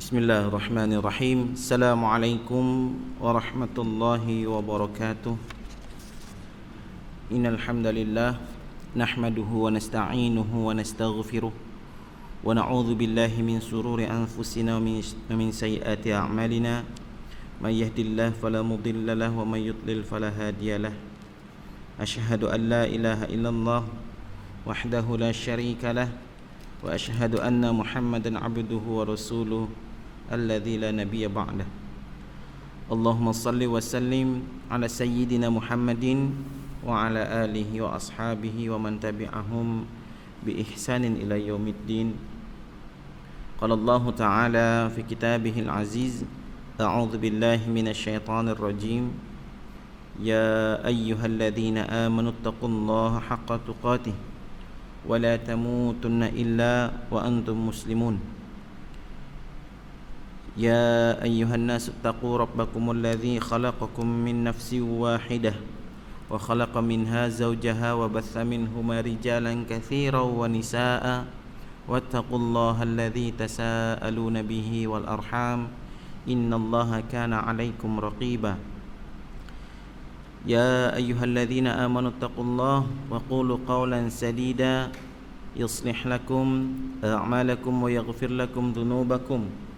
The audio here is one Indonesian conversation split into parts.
Bismillahirrahmanirrahim. Assalamualaikum warahmatullahi wabarakatuh. Innal hamdalillah nahmaduhu wa nasta'inuhu wa nastaghfiruh wa na'udzu billahi min shururi anfusina wa min sayyiati a'malina. May yahdihillahu fala mudilla lahu wa may yudlil fala hadiyalah. Asyhadu an la ilaha illallah wahdahu la syarika lah wa asyhadu anna Muhammadan 'abduhu wa rasuluh alladzi la nabiyya ba'dah. Allahumma shalli wa sallim ala sayyidina Muhammadin wa ala alihi wa ashabihi wa man tabi'ahum bi ihsanin ila yaumiddin. Qala Allah ta'ala fi kitabihil aziz, a'udzu billahi minasy syaithanir rajim. Ya ayyuhalladzina amanu taqullaha haqqa tuqatih wa la tamutunna illa wa antum muslimun. Ya ayyuhan nas taqu rabbakumul ladzi khalaqakum min nafsin wahidah wa khalaqa minha zawjaha wa batha minhuma rijalan katsiran wa nisaa'a wattaqullaha alladzi tasaaluna bihi wal arham innallaha kana 'alaikum raqiba. Ya ayyuhalladzina amanu taqullaha wa qulu qawlan sadida yuslih lakum a'malakum wa yaghfir lakum dhunubakum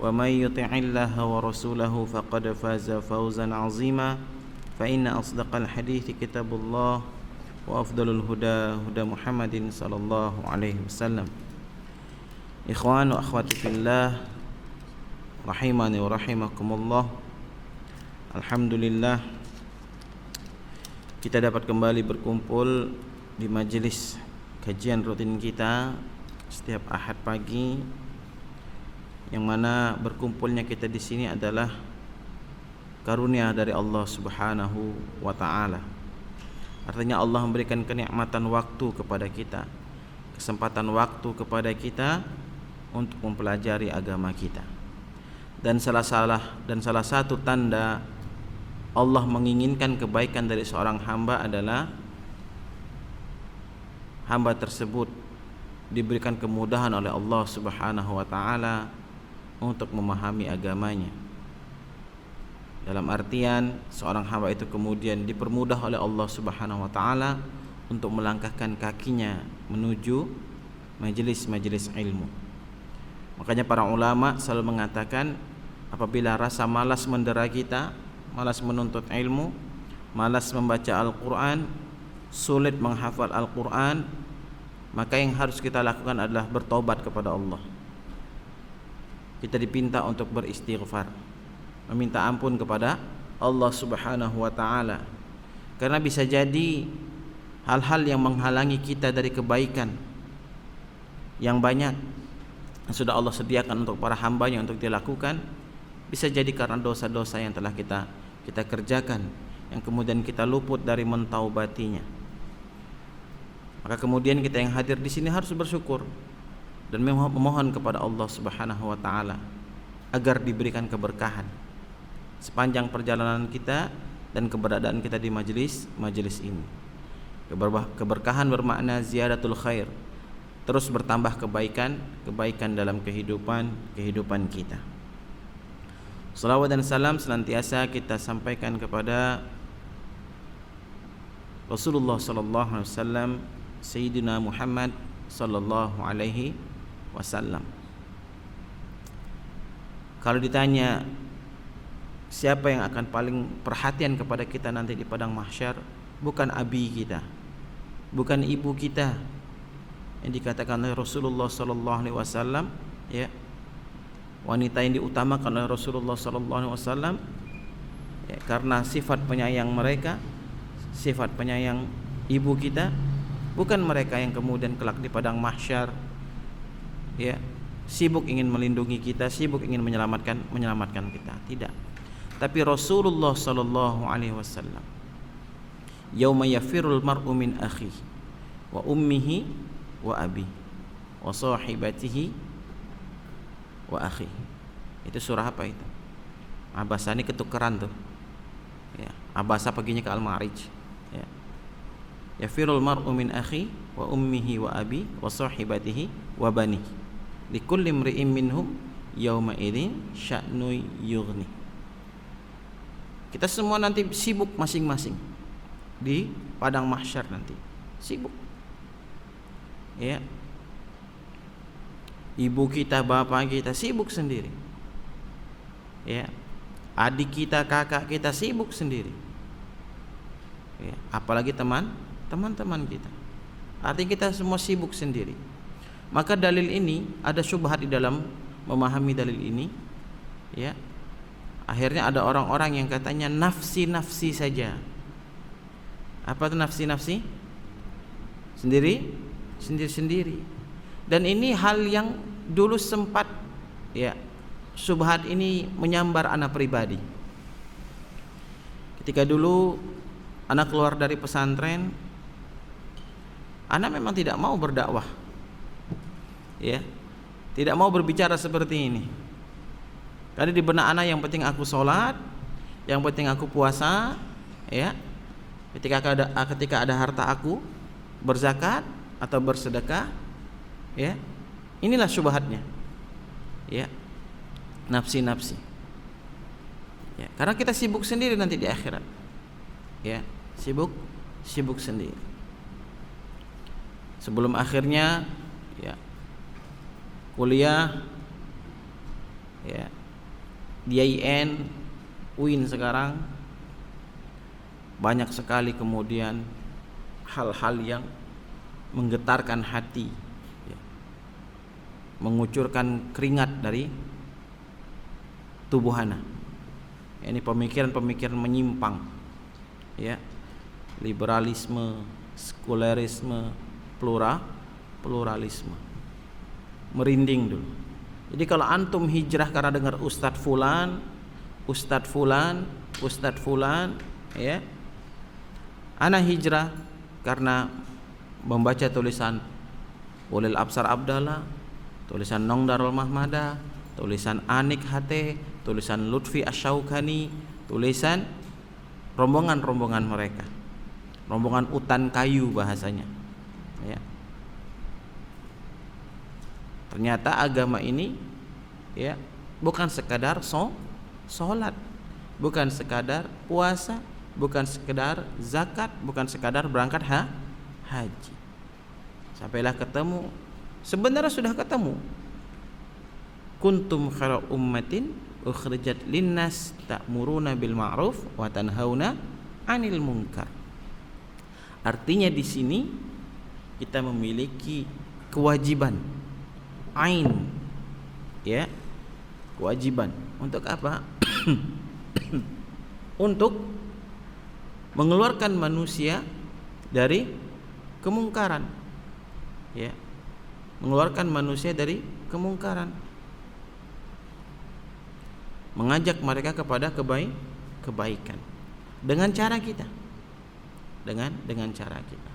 wa may yuti'illaha wa rasulahu faqad faza fawzan 'azima. Fa inna asdaqal hadithi kitabullah wa afdalul huda huda Muhammadin sallallahu alaihi wasallam. Ikhwan wa akhwati fillah rahimani wa rahimakumullah. Alhamdulillah kita dapat kembali berkumpul di majelis kajian rutin kita setiap Ahad pagi, yang mana berkumpulnya kita di sini adalah karunia dari Allah Subhanahu wa taala. Artinya Allah memberikan kenikmatan waktu kepada kita, kesempatan waktu kepada kita untuk mempelajari agama kita. Dan salah satu tanda Allah menginginkan kebaikan dari seorang hamba adalah hamba tersebut diberikan kemudahan oleh Allah Subhanahu wa taala untuk memahami agamanya. Dalam artian seorang hamba itu kemudian dipermudah oleh Allah Subhanahu wa taala untuk melangkahkan kakinya menuju majelis-majelis ilmu. Makanya para ulama selalu mengatakan, apabila rasa malas mendera kita, malas menuntut ilmu, malas membaca Al-Qur'an, sulit menghafal Al-Qur'an, maka yang harus kita lakukan adalah bertobat kepada Allah. Kita dipinta untuk beristighfar, meminta ampun kepada Allah Subhanahu wa taala. Karena bisa jadi hal-hal yang menghalangi kita dari kebaikan yang banyak yang sudah Allah sediakan untuk para hambanya untuk dilakukan, bisa jadi karena dosa-dosa yang telah kita kerjakan, yang kemudian kita luput dari mentaubatinya. Maka kemudian kita yang hadir di sini harus bersyukur dan memohon kepada Allah Subhanahu wa taala agar diberikan keberkahan sepanjang perjalanan kita dan keberadaan kita di majelis ini. Keberkahan bermakna ziyadatul khair, terus bertambah kebaikan dalam kehidupan kita. Salawat dan salam senantiasa kita sampaikan kepada Rasulullah sallallahu alaihi wasallam, Sayyidina Muhammad sallallahu alaihi wasallam. Kalau ditanya siapa yang akan paling perhatian kepada kita nanti di padang mahsyar, bukan abi kita, bukan ibu kita, yang dikatakan oleh Rasulullah sallallahu alaihi wasallam, ya, wanita yang diutamakan oleh Rasulullah sallallahu alaihi wasallam, ya, karena sifat penyayang mereka, sifat penyayang ibu kita, bukan mereka yang kemudian kelak di padang mahsyar, ya, sibuk ingin melindungi kita, sibuk ingin menyelamatkan kita. Tidak. Tapi Rasulullah sallallahu alaihi wasallam, yauma yafirul mar'u min akhihi wa ummihi wa abihi wa sahibatihi wa akhihi. Itu surah apa itu? Abasa ini ketukeran tuh. Ya, Abasa paginya ke Al-Ma'rij. Ya. Yafirul mar'u min akhi wa ummihi wa abi wa sahibatihi wa banihi likulli imri'in minhum yauma idzin sya'nu yughni. Kita semua nanti sibuk masing-masing di padang mahsyar nanti. Sibuk. Ya. Ibu kita, bapak kita sibuk sendiri. Ya. Adik kita, kakak kita sibuk sendiri. Ya. Apalagi teman-teman kita. Artinya kita semua sibuk sendiri. Maka dalil ini ada syubhat di dalam memahami dalil ini. Ya. Akhirnya ada orang-orang yang katanya nafsi-nafsi saja. Apa itu nafsi-nafsi? Sendiri-sendiri. Dan ini hal yang dulu sempat ya, syubhat ini menyambar anak pribadi. Ketika dulu anak keluar dari pesantren, anak memang tidak mau berdakwah. Ya. Tidak mau berbicara seperti ini. Karena di benak anak yang penting aku sholat, yang penting aku puasa, ya. Ketika ada harta aku berzakat atau bersedekah, ya. Inilah syubhatnya, ya. Nafsi-nafsi. Ya, karena kita sibuk sendiri nanti di akhirat, ya. Sibuk sendiri. Sebelum akhirnya, ya, kuliah, ya. Di IAIN, UIN sekarang banyak sekali kemudian hal-hal yang menggetarkan hati, ya, mengucurkan keringat dari tubuh anak. Ini pemikiran-pemikiran menyimpang, ya, liberalisme, sekulerisme, pluralisme, merinding dulu. Jadi kalau antum hijrah karena dengar Ustadz Fulan, ya, ana hijrah karena membaca tulisan Ulil Absar Abdallah, tulisan Nong Darul Mahmada, tulisan Anik Hate, tulisan Lutfi Asyaukani, tulisan rombongan mereka, rombongan utan kayu bahasanya, ya. Ternyata agama ini, ya, bukan sekadar sholat, bukan sekadar puasa, bukan sekadar zakat, bukan sekadar berangkat haji. Sampailah ketemu, sebenarnya sudah ketemu. Kuntum khairu ummatin ukhrijat linnas ta'muruna bil ma'ruf wa tanhauna 'anil munkar. Artinya di sini kita memiliki kewajiban ain, ya, kewajiban untuk apa? Untuk mengeluarkan manusia dari kemungkaran, ya, mengeluarkan manusia dari kemungkaran, mengajak mereka kepada kebaikan dengan cara kita, dengan cara kita,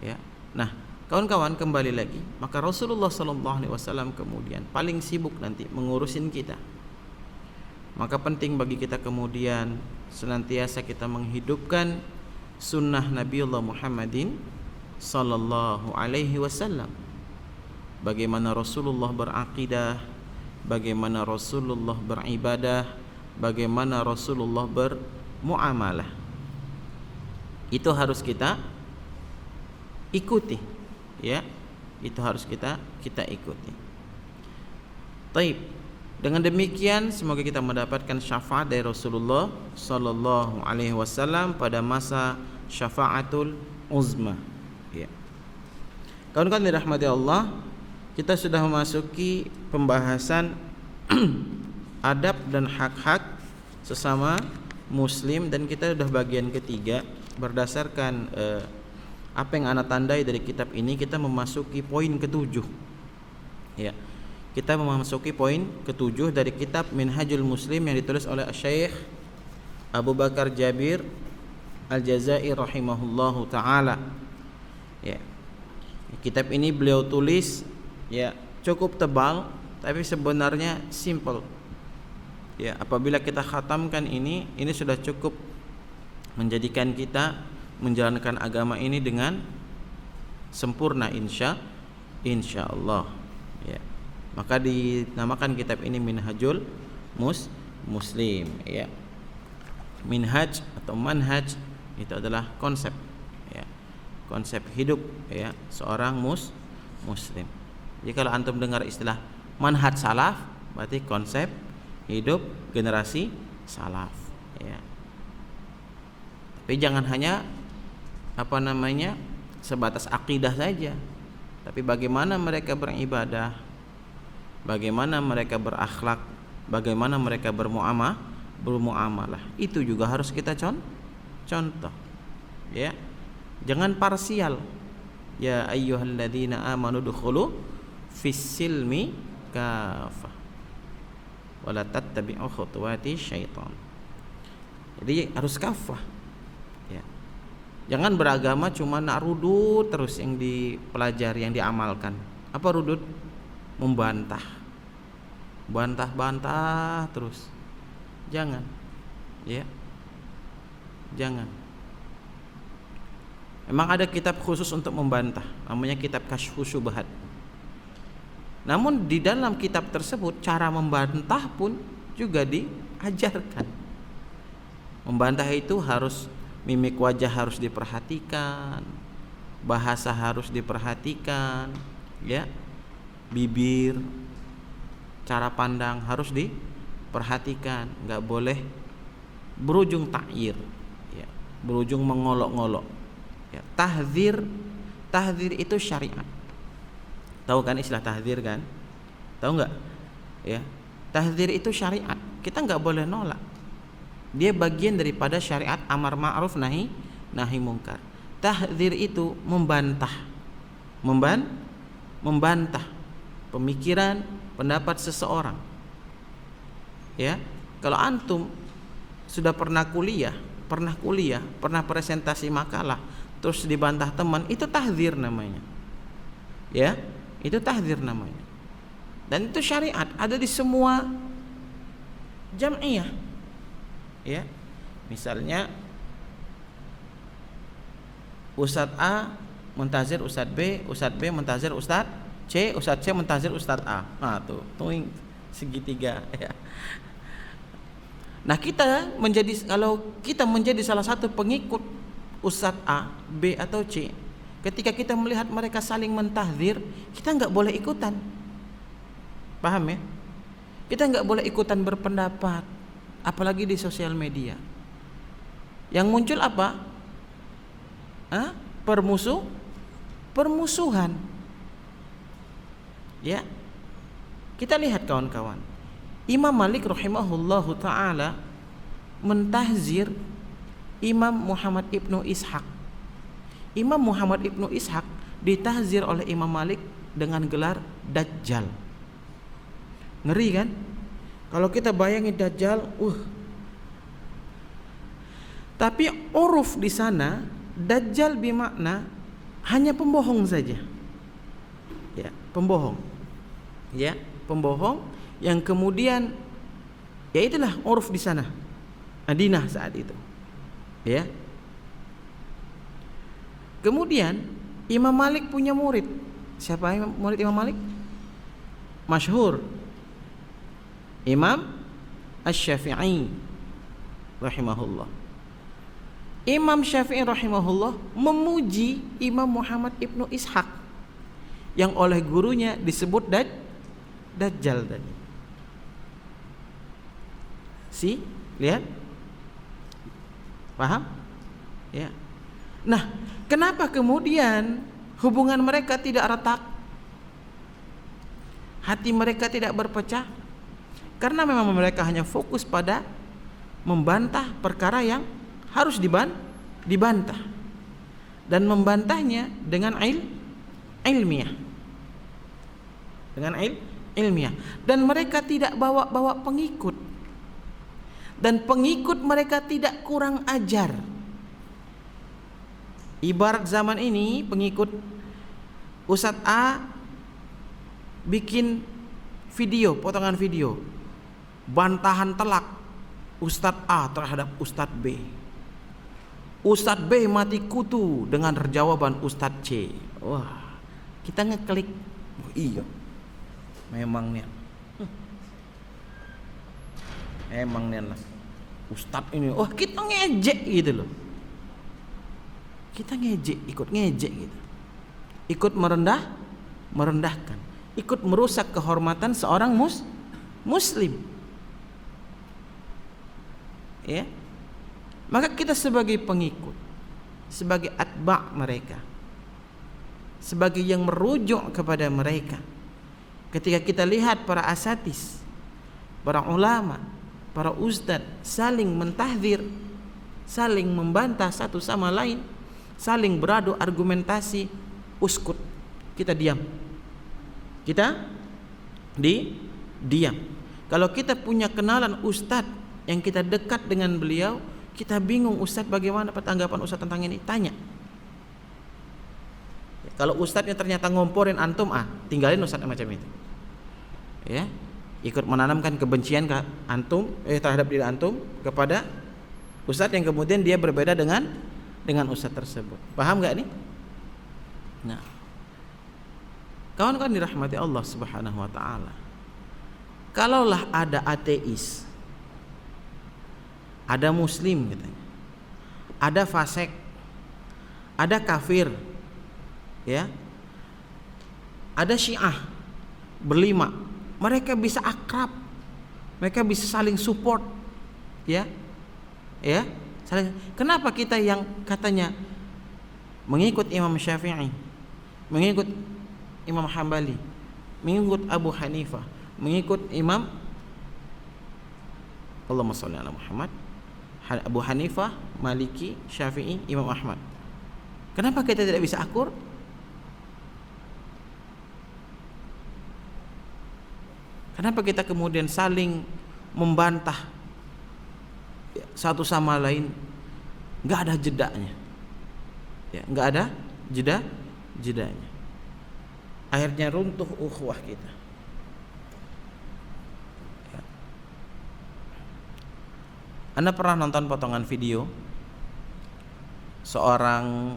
ya. Nah, kawan-kawan, kembali lagi, maka Rasulullah SAW kemudian paling sibuk nanti mengurusin kita. Maka penting bagi kita kemudian senantiasa kita menghidupkan sunnah Nabiullah Muhammadin sallallahu alaihi wasallam. Bagaimana Rasulullah berakidah, bagaimana Rasulullah beribadah, bagaimana Rasulullah bermuamalah. Itu harus kita ikuti, ya. Itu harus kita ikuti. Taib. Dengan demikian semoga kita mendapatkan syafaat dari Rasulullah sallallahu alaihi wasallam pada masa syafaatul uzma, ya. Kawan-kawan dirahmati Allah, kita sudah memasuki pembahasan adab dan hak-hak sesama muslim, dan kita sudah bagian ketiga. Berdasarkan apa yang ana tandai dari kitab ini, kita memasuki poin ketujuh, ya. Kita memasuki poin ketujuh dari kitab Minhajul Muslim yang ditulis oleh Syekh Abu Bakar Jabir Al-Jazair rahimahullahu taala, ya. Kitab ini beliau tulis, ya, cukup tebal tapi sebenarnya simple, ya. Apabila kita khatamkan ini sudah cukup menjadikan kita menjalankan agama ini dengan sempurna, insya Allah, ya. Maka dinamakan kitab ini Minhajul Muslim, ya. Minhaj atau manhaj itu adalah konsep, ya, konsep hidup, ya, seorang muslim. Jadi kalau antum dengar istilah manhaj salaf, berarti konsep hidup generasi salaf, ya. Tapi jangan hanya sebatas akidah saja, tapi bagaimana mereka beribadah, bagaimana mereka berakhlak, bagaimana mereka bermuamalah, itu juga harus kita contoh, ya. Jangan parsial. Ya ayyuhalladzina amanu dukhulu fis-silmi kafah wala tattabi'u khutuwati syaitan. Jadi harus kafah, ya. Jangan beragama cuma nak rudud terus yang dipelajari, yang diamalkan. Apa rudud? Membantah terus. Jangan, ya, jangan. Memang ada kitab khusus untuk membantah, namanya kitab Kasyfus Syubhat. Namun di dalam kitab tersebut cara membantah pun juga diajarkan. Membantah itu harus mimik wajah harus diperhatikan, bahasa harus diperhatikan, ya, bibir, cara pandang harus diperhatikan, nggak boleh berujung ta'yir, ya, berujung mengolok-ngolok, ya. Tahdzir itu syariat. Tahu kan istilah tahdzir kan? Tahu nggak? Ya, tahdzir itu syariat. Kita nggak boleh nolak. Dia bagian daripada syariat amar ma'ruf nahi mungkar. Tahdzir itu membantah pemikiran, pendapat seseorang. Ya, kalau antum sudah pernah kuliah, pernah presentasi makalah, terus dibantah teman, itu tahdzir namanya. Ya, itu tahdzir namanya. Dan itu syariat, ada di semua jam'iyah. Ya. Misalnya Ustadz A mentazir Ustadz B, Ustadz B mentazir Ustadz C, Ustadz C mentazir Ustadz A. Nah, tuh segitiga, ya. Nah, kalau kita menjadi salah satu pengikut Ustadz A, B atau C, ketika kita melihat mereka saling mentahdzir, kita nggak boleh ikutan. Paham ya? Kita nggak boleh ikutan berpendapat, apalagi di sosial media. Yang muncul apa? Permusuhan. Ya. Kita lihat kawan-kawan. Imam Malik rahimahullahu taala mentahzir Imam Muhammad ibnu Ishaq. Imam Muhammad ibnu Ishaq ditahzir oleh Imam Malik dengan gelar Dajjal. Ngeri kan? Kalau kita bayangin Dajjal, Tapi uruf di sana Dajjal bermakna hanya pembohong saja. Ya, pembohong. Ya, pembohong yang kemudian, ya itulah uruf di sana Madinah saat itu. Ya. Kemudian Imam Malik punya murid. Siapa murid Imam Malik? Masyhur. Imam Asy-Syafi'i rahimahullah. Imam Syafi'i rahimahullah memuji Imam Muhammad ibnu Ishaq yang oleh gurunya disebut Dajjal tadi. Lihat? Paham? Ya. Nah, kenapa kemudian hubungan mereka tidak retak? Hati mereka tidak berpecah? Karena memang mereka hanya fokus pada membantah perkara yang harus dibantah, dan membantahnya dengan ilmiah. Dengan ilmiah. Dan mereka tidak bawa pengikut. Dan pengikut mereka tidak kurang ajar. Ibarat zaman ini pengikut Ustadz A bikin video, potongan video bantahan telak Ustadz A terhadap Ustadz B. Ustadz B mati kutu dengan jawaban Ustadz C. Wah, kita ngeklik, iya. memangnya lah ustadz ini, oh kita ngejek gitu loh, kita ikut ngejek gitu, ikut merendahkan, ikut merusak kehormatan seorang muslim, ya. Maka kita sebagai pengikut, sebagai atba' mereka, sebagai yang merujuk kepada mereka, ketika kita lihat para asatis, para ulama, para ustadz saling mentahdzir, saling membantah satu sama lain, saling beradu argumentasi, uskut, kita diam. Diam. Kalau kita punya kenalan ustadz yang kita dekat dengan beliau, kita bingung, ustadz bagaimana tanggapan ustadz tentang ini, tanya. Kalau ustadznya ternyata ngomporin antum, tinggalin ustadz macam itu, ya. Ikut menanamkan kebencian ke antum, terhadap diri antum kepada ustadz yang kemudian dia berbeda dengan ustadz tersebut. Paham gak nih? Nah, kawan-kawan dirahmati Allah Subhanahu wa taala. Kalaulah ada ateis, ada muslim katanya, ada fasik, ada kafir, ya, ada syiah, berlima, mereka bisa akrab, mereka bisa saling support, ya, saling. Kenapa kita yang katanya mengikut Imam Syafi'i, mengikut Imam Hambali, mengikut Abu Hanifah, mengikut Imam Allahumma sholli ala Muhammad, Abu Hanifah, Maliki, Syafi'i, Imam Ahmad, kenapa kita tidak bisa akur? Kenapa kita kemudian saling membantah satu sama lain, nggak ada jedanya, ya, nggak ada jedanya. Akhirnya runtuh ukhuwah kita. Ya. Anda pernah nonton potongan video seorang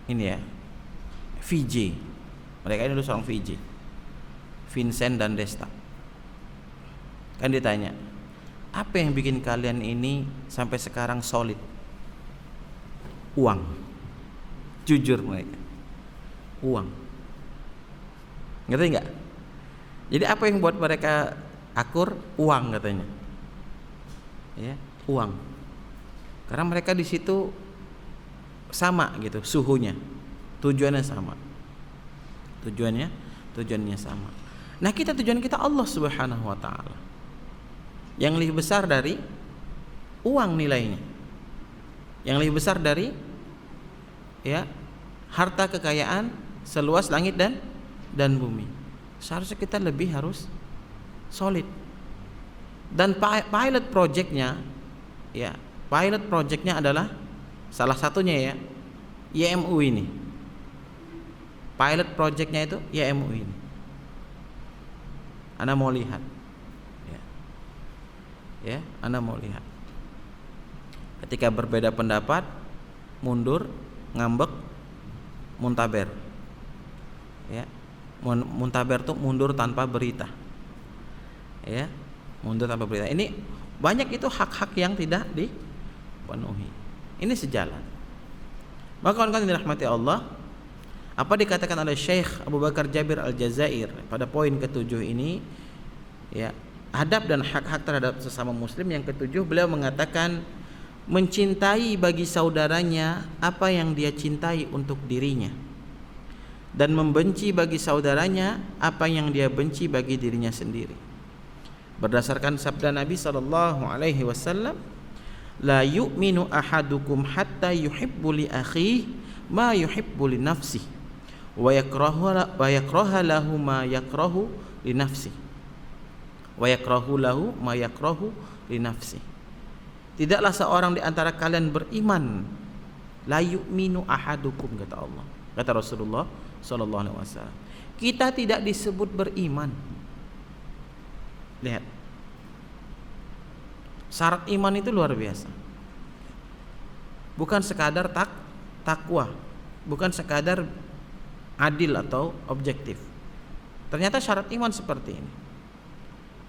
ini ya, VJ, mereka ini dulu seorang VJ, Vincent dan Desta. Kan ditanya, apa yang bikin kalian ini sampai sekarang solid? Uang. Jujur mereka, uang. Ngerti nggak? Jadi apa yang buat mereka akur? Uang katanya. Ya, uang. Karena mereka di situ sama gitu suhunya, tujuannya sama. Tujuannya sama. Nah, tujuan kita Allah Subhanahu wa taala. Yang lebih besar dari uang nilainya. Yang lebih besar dari, ya, harta kekayaan seluas langit dan bumi. Seharusnya kita lebih harus solid. Dan pilot projectnya, ya, pilot projectnya adalah salah satunya, ya, YMU ini. Pilot projectnya itu YMU ini. Anda mau lihat, ya, Anda mau lihat. Ketika berbeda pendapat, mundur, ngambek, muntaber. Ya, muntaber tuh mundur tanpa berita. Ya, mundur tanpa berita. Ini banyak itu hak-hak yang tidak dipenuhi. Ini sejalan. Maka kawan-kawan dirahmati Allah, apa dikatakan oleh Syekh Abu Bakar Jabir Al-Jazair pada poin ke-7 ini, ya, adab dan hak-hak terhadap sesama muslim. Yang ke-7 beliau mengatakan mencintai bagi saudaranya apa yang dia cintai untuk dirinya, dan membenci bagi saudaranya apa yang dia benci bagi dirinya sendiri. Berdasarkan sabda Nabi sallallahu alaihi wasallam, la yu'minu ahadukum hatta yuhibbu li akhihi ma yuhibbu li nafsihi wa yakraha lahu ma yakrahu li nafsihi wa yakrahu lahu ma yakrahu li nafsihi. Tidaklah seorang di antara kalian beriman, la yu'minu ahadukum, kata Allah, kata Rasulullah sallallahu alaihi wasallam. Kita tidak disebut beriman. Lihat, syarat iman itu luar biasa. Bukan sekadar takwa, bukan sekadar adil atau objektif, Ternyata syarat iman seperti ini.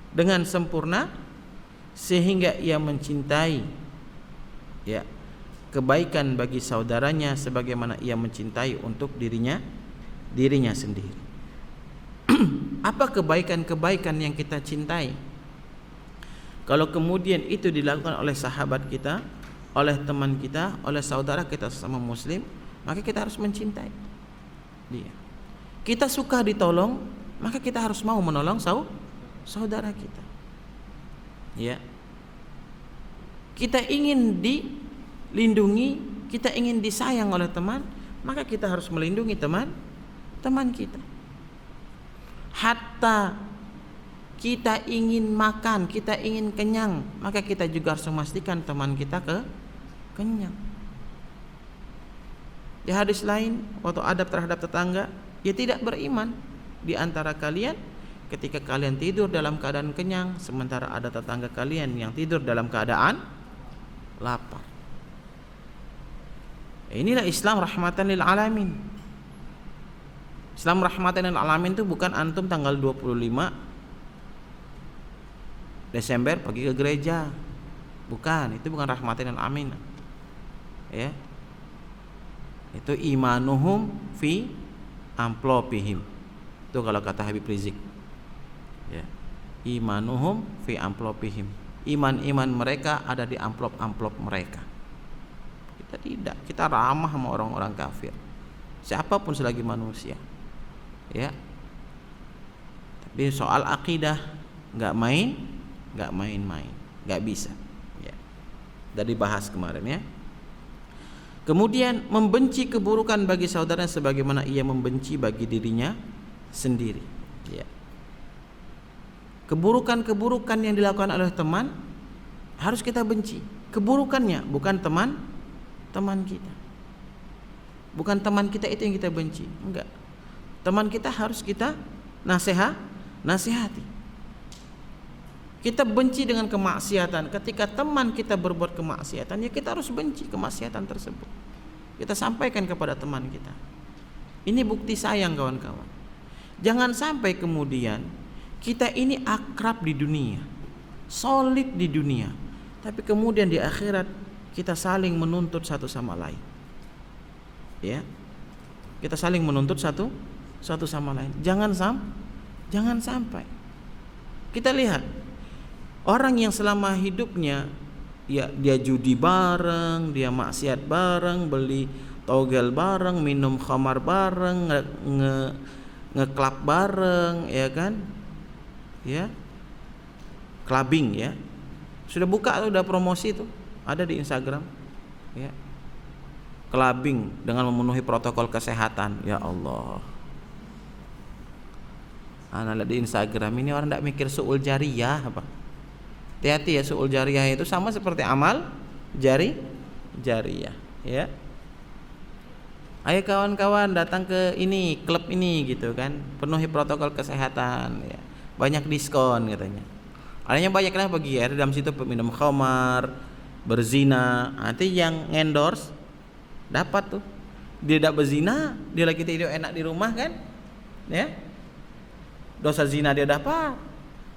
Dengan sempurna sehingga ia mencintai ya kebaikan bagi saudaranya sebagaimana ia mencintai untuk dirinya sendiri. Apa kebaikan-kebaikan yang kita cintai? Kalau kemudian itu dilakukan oleh sahabat kita, oleh teman kita, oleh saudara kita sesama muslim, maka kita harus mencintai dia. Kita suka ditolong, maka kita harus mau menolong saudara kita. Ya. Kita ingin dilindungi, kita ingin disayang oleh teman, maka kita harus melindungi teman kita. Hatta kita ingin makan, kita ingin kenyang, maka kita juga harus memastikan teman kita kenyang. Di hadis lain, waktu adab terhadap tetangga, ya tidak beriman di antara kalian ketika kalian tidur dalam keadaan kenyang, sementara ada tetangga kalian yang tidur dalam keadaan lapar. Inilah Islam rahmatan lil alamin. Islam rahmatan lil alamin itu bukan antum tanggal 25 Desember pergi ke gereja. Bukan, itu bukan rahmatan lil alamin. Ya. Itu imanuhum fi amplopihim. Itu kalau kata Habib Rizik. Ya. Imanuhum fi amplopihim. Iman-iman mereka ada di amplop-amplop mereka. Kita tidak, kita ramah sama orang-orang kafir. Siapapun selagi manusia. Ya. Tapi soal akidah enggak main-main, enggak bisa. Ya. Sudah dibahas kemarin ya. Kemudian membenci keburukan bagi saudara sebagaimana ia membenci bagi dirinya sendiri. Ya. Keburukan-keburukan yang dilakukan oleh teman harus kita benci. Keburukannya bukan teman kita. Bukan teman kita itu yang kita benci, enggak. Teman kita harus kita nasihati. Kita benci dengan kemaksiatan. Ketika teman kita berbuat kemaksiatan, ya kita harus benci kemaksiatan tersebut. Kita sampaikan kepada teman kita. Ini bukti sayang kawan-kawan. Jangan sampai kemudian kita ini akrab di dunia, solid di dunia, tapi kemudian di akhirat kita saling menuntut satu sama lain. Ya, kita saling menuntut satu sama lain. Jangan sampai. Kita lihat orang yang selama hidupnya ya dia judi bareng, dia maksiat bareng, beli togel bareng, minum khamar bareng, ngeklub bareng, ya kan? Ya. Clubbing ya. Sudah buka atau sudah promosi itu? Ada di Instagram. Ya. Clubbing dengan memenuhi protokol kesehatan. Ya Allah. Ana lihat di Instagram ini orang tidak mikir suul jariyah apa? Hati-hati ya, suul jariyah itu sama seperti amal jariyah, ya. Ayo kawan-kawan datang ke ini, klub ini gitu kan. Penuhi protokol kesehatan ya. Banyak diskon katanya. Adanya banyak lah bagi ya, dalam situ minum khamar, berzina. Nanti yang endorse dapat tuh. Dia tidak berzina, dia lagi tidur enak di rumah kan? Ya. Dosa zina dia dapat.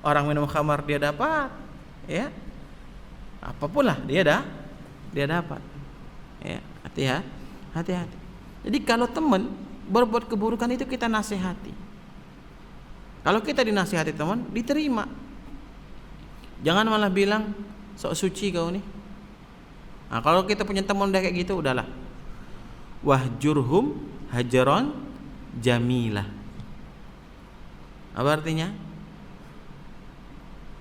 Orang minum khamar dia dapat. Ya. Apapun lah dia dapat. Ya, hati-hati. Jadi kalau teman berbuat keburukan itu kita nasihati. Kalau kita dinasihati teman, diterima. Jangan malah bilang sok suci kau nih. Nah, kalau kita punya teman udah kayak gitu, udahlah. Wahjurhum hajaron jamilah. Apa artinya?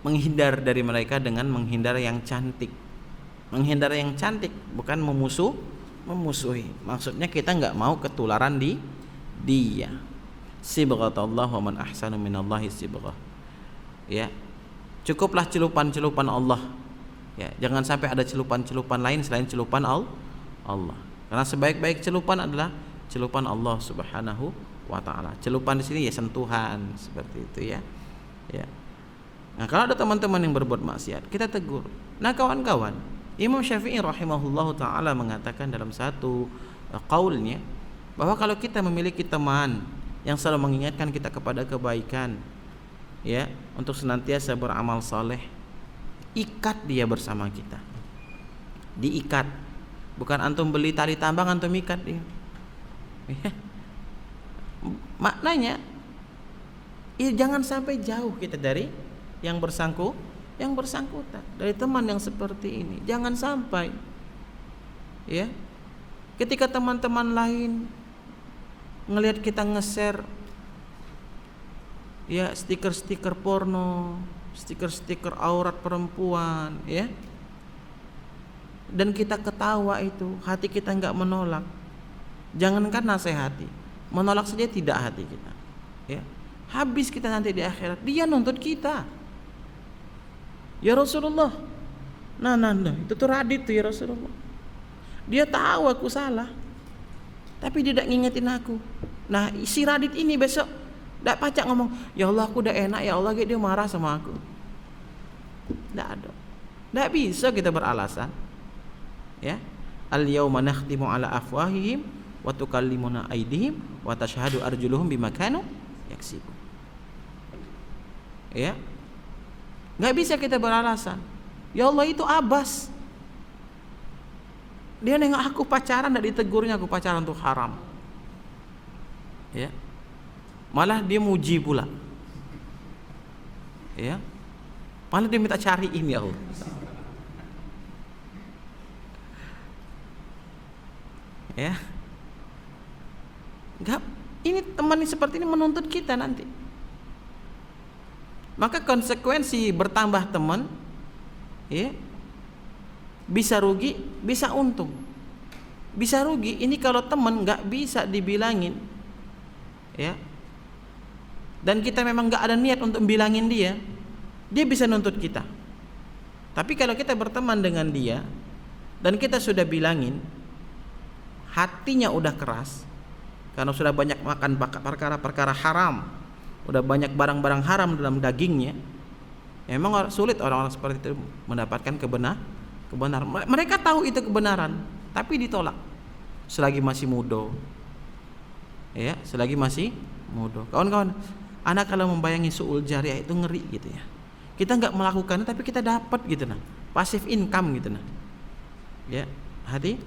Menghindar dari mereka dengan menghindar yang cantik. Menghindar yang cantik bukan memusuhi. Maksudnya kita enggak mau ketularan di dia. Sibghatullah wa man ahsanu minallahi sibghah. Ya. Cukuplah celupan-celupan Allah. Ya, jangan sampai ada celupan-celupan lain selain celupan Allah. Karena sebaik-baik celupan adalah celupan Allah Subhanahu wa taala. Celupan di sini ya sentuhan seperti itu ya. Ya. Nah, kalau ada teman-teman yang berbuat maksiat, kita tegur. Nah, kawan-kawan, Imam Syafi'i rahimahullahu taala mengatakan dalam satu qaulnya bahwa kalau kita memiliki teman yang selalu mengingatkan kita kepada kebaikan, ya, untuk senantiasa beramal saleh. Ikat dia bersama kita. Diikat. Bukan antum beli tali tambang antum ikat dia. Ya. Maknanya ya jangan sampai jauh kita dari yang bersangkutan, dari teman yang seperti ini. Jangan sampai, ya, ketika teman-teman lain ngelihat kita nge-share, ya, stiker-stiker porno, stiker-stiker aurat perempuan, ya, dan kita ketawa, itu hati kita nggak menolak. Jangankan nasihati, menolak saja tidak hati kita, ya. Habis kita nanti di akhirat, dia nuntut kita. Ya Rasulullah, nah itu tuh Radit tuh, ya Rasulullah, dia tahu aku salah tapi dia tidak ngingetin aku. Nah si Radit ini besok tidak pacak ngomong, ya Allah aku udah enak, ya Allah dia marah sama aku. Tidak ada, tidak bisa kita beralasan, ya. Al yauma nakhtimu ala afwahihim wa tukallimuna aydihim wa tashhadu arjuluhum bima kanu yaksibun. Ya, nggak bisa kita beralasan. Ya Allah itu Abbas, dia nengok aku pacaran, nggak ditegurnya aku pacaran tuh haram. Ya, malah dia muji pula. Ya, malah dia minta cariin, ya Allah. Ya, nggak. Ini teman seperti ini menuntut kita nanti. Maka konsekuensi bertambah teman, ya, bisa rugi, bisa untung. Bisa rugi ini kalau teman nggak bisa dibilangin, ya, dan kita memang nggak ada niat untuk bilangin dia bisa nuntut kita. Tapi kalau kita berteman dengan dia dan kita sudah bilangin, hatinya udah keras karena sudah banyak makan perkara-perkara haram, udah banyak barang-barang haram dalam dagingnya. Ya, memang sulit orang-orang seperti itu mendapatkan kebenaran. Mereka tahu itu kebenaran, tapi ditolak selagi masih muda. Ya, selagi masih muda. Kawan-kawan, anak kalau membayangi su'ul jariyah itu ngeri gitu ya. Kita nggak melakukannya tapi kita dapat gitu nah, passive income gitu nah. Ya, hati.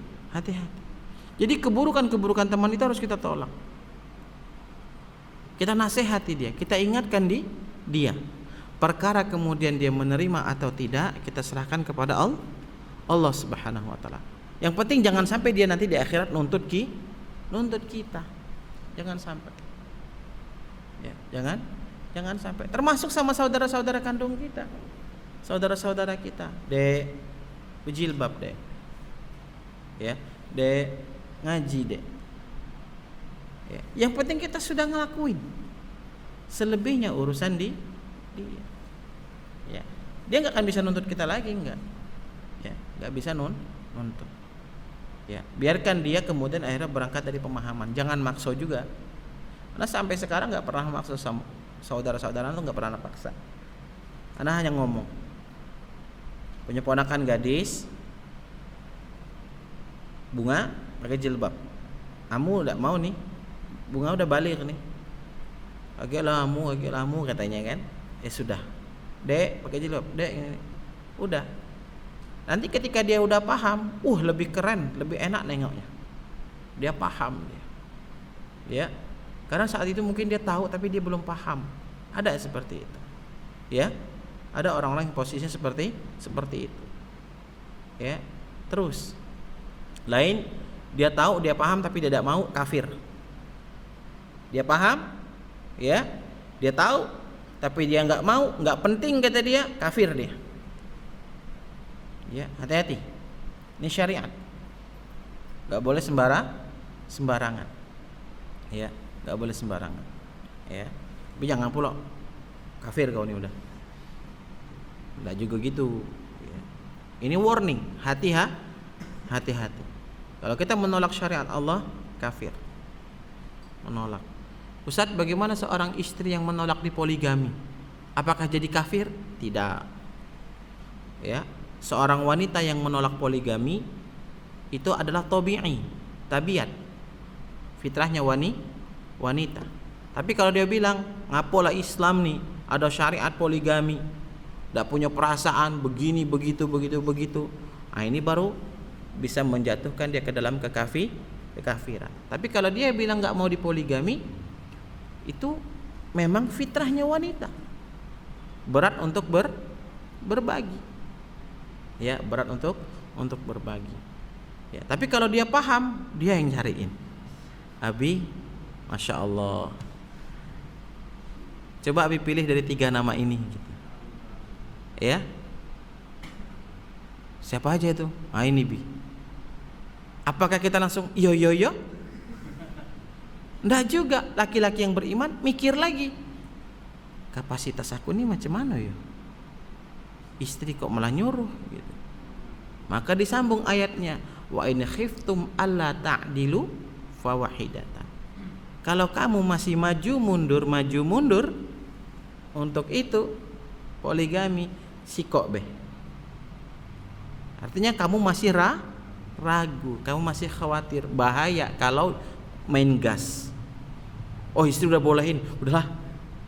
Jadi keburukan teman itu harus kita tolak. Kita nasihati dia, kita ingatkan dia. Perkara kemudian dia menerima atau tidak, kita serahkan kepada Allah Subhanahu wa taala. Yang penting jangan sampai dia nanti di akhirat nuntut kita. Jangan sampai. Ya, jangan sampai. Termasuk sama saudara-saudara kandung kita. Saudara-saudara kita, Dek, berjilbab, Dek. Ya, Dek, ngaji, Dek. Yang penting kita sudah ngelakuin. Selebihnya urusan dia. Ya, dia nggak akan bisa nuntut kita lagi, nggak bisa nuntut. Ya, biarkan dia kemudian akhirnya berangkat dari pemahaman. Jangan maksa juga. Karena sampai sekarang nggak pernah maksa sama saudara-saudara tuh, nggak pernah paksa. Karena hanya ngomong. Punya ponakan gadis, Bunga pakai jilbab. Kamu udah mau nih? Bunga udah balik nih. Agak lamu katanya kan. Sudah. Dek pakai jilbab. Dek ini. Udah. Nanti ketika dia udah paham, lebih keren, lebih enak nengoknya. Dia paham dia. Ya. Karena saat itu mungkin dia tahu tapi dia belum paham. Ada seperti itu. Ya. Ada orang-orang yang posisinya seperti itu. Ya. Terus lain, dia tahu, dia paham tapi dia tidak mau, kafir. Dia paham, ya, dia tahu, tapi dia nggak mau, nggak penting kata dia, kafir dia. Ya, hati-hati. Ini syariat. Nggak boleh sembarangan. Ya, nggak boleh sembarangan. Ya, tapi jangan pula kafir kau ini udah. Nggak juga gitu. Ya. Ini warning, hati-hati. Kalau kita menolak syariat Allah, kafir. Menolak. Ustaz, bagaimana seorang istri yang menolak dipoligami? Apakah jadi kafir? Tidak. Ya, seorang wanita yang menolak poligami itu adalah tabi'i, tabiat. Fitrahnya wanita. Tapi kalau dia bilang, ngapolah Islam nih, ada syariat poligami, tidak punya perasaan begini begitu. Nah, ini baru bisa menjatuhkan dia ke dalam kekafiran. Tapi kalau dia bilang nggak mau dipoligami, itu memang fitrahnya wanita. Berat untuk berbagi. Ya, berat untuk berbagi. Ya, tapi kalau dia paham, dia yang cariin. Abi, Masya Allah. Coba Abi pilih dari 3 nama ini gitu. Ya, siapa aja itu? Ah, ini Bi. Apakah kita langsung yo? Nggak juga. Laki-laki yang beriman mikir lagi, kapasitas aku ini macam mana ya? Istri kok malah nyuruh gitu. Maka disambung ayatnya, wa in khiftum alla ta'dilu fawahidatan. Kalau kamu masih maju mundur untuk itu poligami, sikok beh. Artinya kamu masih ragu, kamu masih khawatir, bahaya kalau main gas. Oh, istri udah bolehin, udahlah.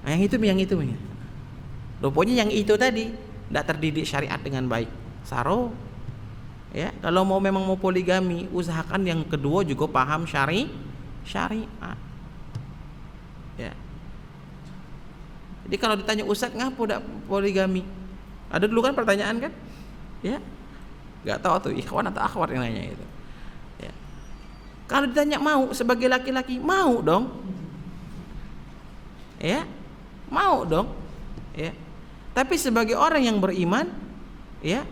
Yang itu. Rupanya yang itu tadi tidak terdidik syariat dengan baik. Saro. Ya, kalau memang mau poligami, usahakan yang kedua juga paham syariat. Ya. Jadi kalau ditanya Ustaz ngapa tidak poligami? Ada dulu kan pertanyaan kan? Ya. Enggak tahu tuh ikhwan atau akhwat yang nanya itu. Ya. Kalau ditanya mau sebagai laki-laki, mau dong. Ya. Mau dong. Ya. Tapi sebagai orang yang beriman, ya,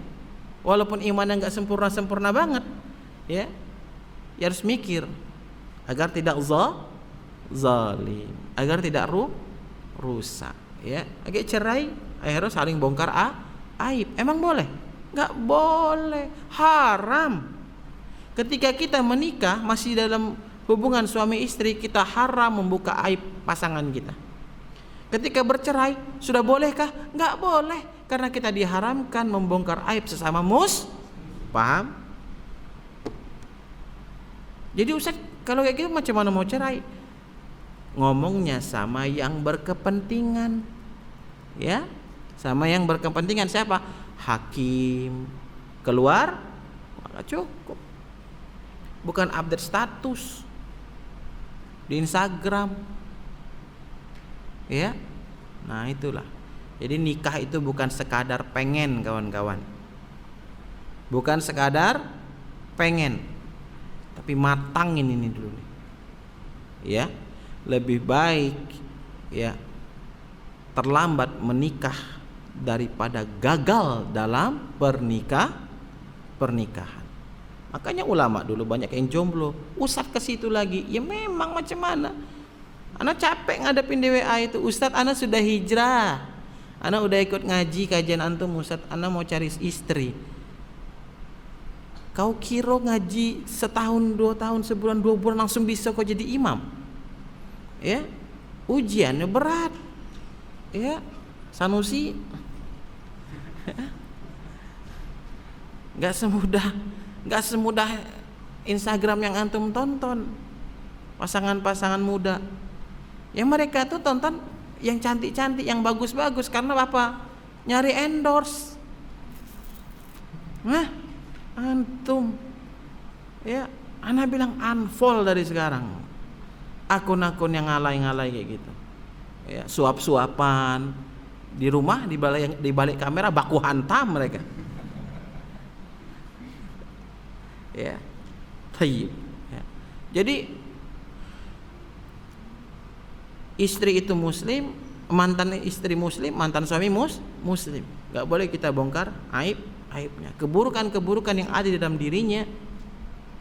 walaupun imannya enggak sempurna banget, ya harus mikir agar tidak zalim, agar tidak rusak, ya. Agak cerai, akhirnya saling bongkar aib. Emang boleh? Enggak boleh, haram. Ketika kita menikah masih dalam hubungan suami istri, kita haram membuka aib pasangan kita. Ketika bercerai, sudah bolehkah? Enggak boleh, karena kita diharamkan membongkar aib sesama paham? Jadi Ustaz, kalau kayak gitu macam mana mau cerai? Ngomongnya sama yang berkepentingan, ya, sama yang berkepentingan. Siapa? Hakim. Keluar, maka cukup. Bukan update status di Instagram, ya. Nah, itulah. Jadi nikah itu bukan sekadar pengen, kawan-kawan. Bukan sekadar pengen, tapi matangin ini dulu nih. Ya. Lebih baik, ya, terlambat menikah daripada gagal dalam pernikahan. Makanya ulama dulu banyak yang jomblo. Ustaz ke situ lagi. Ya memang macam mana? Ana capek ngadepin DWA itu. Ustaz, ana sudah hijrah. Ana udah ikut ngaji kajian antum, Ustaz. Ana mau cari istri. Kau kira ngaji setahun, 2 tahun, sebulan, 2 bulan langsung bisa kau jadi imam? Ya, ujiannya berat. Ya, Sanusi nggak semudah Instagram yang antum tonton. Pasangan-pasangan muda yang mereka tuh tonton yang cantik-cantik, yang bagus-bagus, karena apa? Nyari endorse. Nah, antum, ya, ana bilang unfollow dari sekarang akun-akun yang ngalai-ngalai kayak gitu. Ya, suap-suapan di rumah, di balik kamera baku hantam mereka. Ya, tayyib. Ya. Jadi istri itu muslim, mantan istri muslim, mantan suami muslim. Gak boleh kita bongkar aibnya. Keburukan-keburukan yang ada di dalam dirinya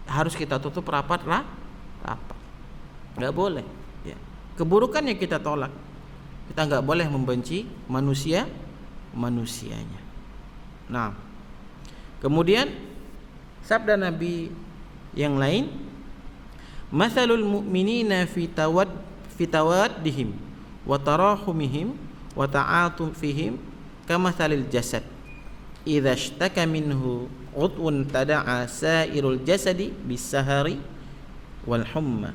harus kita tutup rapat. Gak boleh. Ya. Keburukannya kita tolak. Kita gak boleh membenci manusianya. Nah, kemudian sabda Nabi yang lain, masalul mu'minina fi tawaddihim wa tarahumihim wa ta'atufihim kamathalil jasad idza ishtaka minhu udwun tada'a sairul jasadi bisahari wal humma.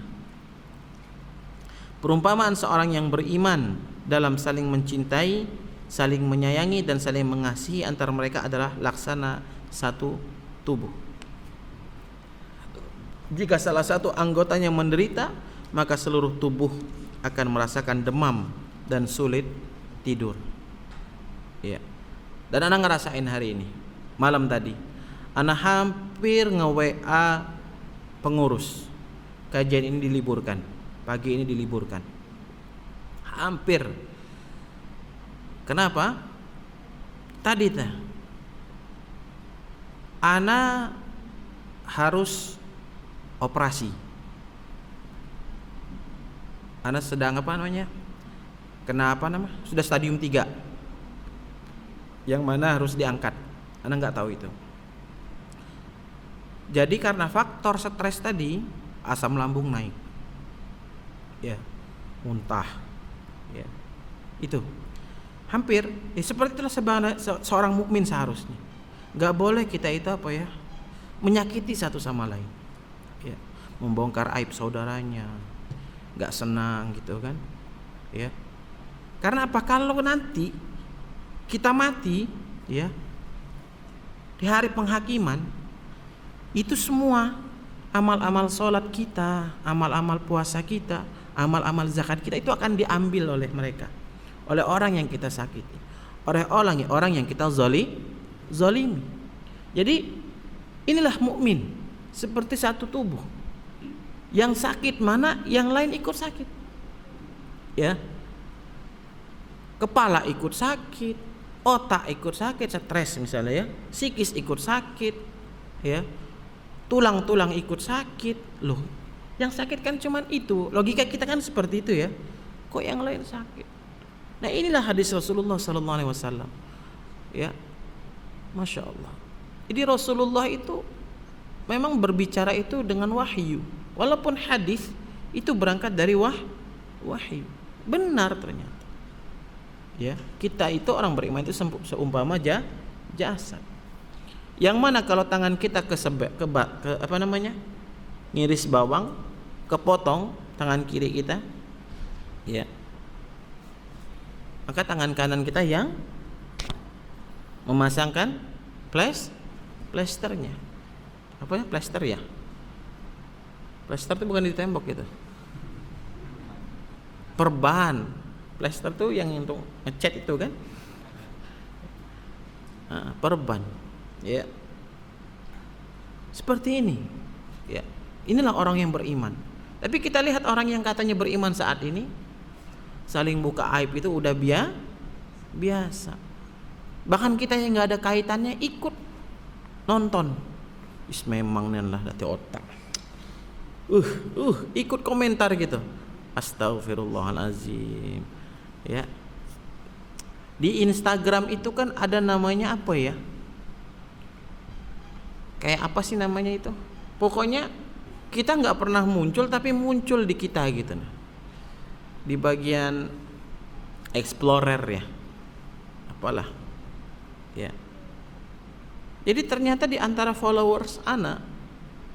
Perumpamaan seorang yang beriman dalam saling mencintai, saling menyayangi dan saling mengasihi antara mereka adalah laksana satu tubuh. Jika salah satu anggotanya menderita, maka seluruh tubuh akan merasakan demam dan sulit tidur. Ya. Dan ana ngerasain hari ini, malam tadi, ana hampir nge-WA pengurus. Kajian ini diliburkan, pagi ini diliburkan. Hampir. Kenapa? Tadi ana harus operasi. Ana sedang apa namanya? Kenapa nama? Sudah stadium 3. Yang mana harus diangkat. Ana enggak tahu itu. Jadi karena faktor stres tadi, asam lambung naik. Ya, muntah. Ya. Itu. Hampir seperti itulah seorang mukmin seharusnya. Enggak boleh kita itu apa ya? Menyakiti satu sama lain. Ya, membongkar aib saudaranya. Enggak senang gitu kan. Ya. Karena apa? Kalau nanti kita mati, ya, di hari penghakiman, itu semua amal-amal sholat kita, amal-amal puasa kita, amal-amal zakat kita itu akan diambil oleh mereka, oleh orang yang kita sakiti, oleh orang yang kita zalimi. Jadi inilah mukmin, seperti satu tubuh. Yang sakit mana, yang lain ikut sakit. Ya. Kepala ikut sakit, otak ikut sakit, stres misalnya ya, psikis ikut sakit, ya, tulang-tulang ikut sakit. Loh, yang sakit kan cuman itu. Logika kita kan seperti itu ya. Kok yang lain sakit? Nah inilah hadis Rasulullah SAW. Ya, masya Allah. Jadi Rasulullah itu memang berbicara itu dengan wahyu. Walaupun hadis itu berangkat dari wahyu. Benar ternyata. Ya, kita itu orang beriman itu seumpama jasad. Yang mana kalau tangan kita ke apa namanya? Ngiris bawang, kepotong tangan kiri kita, ya. Maka tangan kanan kita yang memasangkan plasternya. Apa ya? Plaster ya? Plaster itu bukan di tembok gitu. Perban. Plaster tuh yang untuk ngecat itu kan, perban, ya. Seperti ini, ya. Inilah orang yang beriman. Tapi kita lihat orang yang katanya beriman saat ini, saling buka aib itu udah biasa. Bahkan kita yang nggak ada kaitannya ikut nonton. Memang nih lah dati otak. Ikut komentar gitu. Astagfirullahalazim. Ya. Di Instagram itu kan ada namanya apa ya? Kayak apa sih namanya itu? Pokoknya kita nggak pernah muncul tapi muncul di kita gitu. Di bagian explorer ya. Apalah. Ya. Jadi ternyata di antara followers ana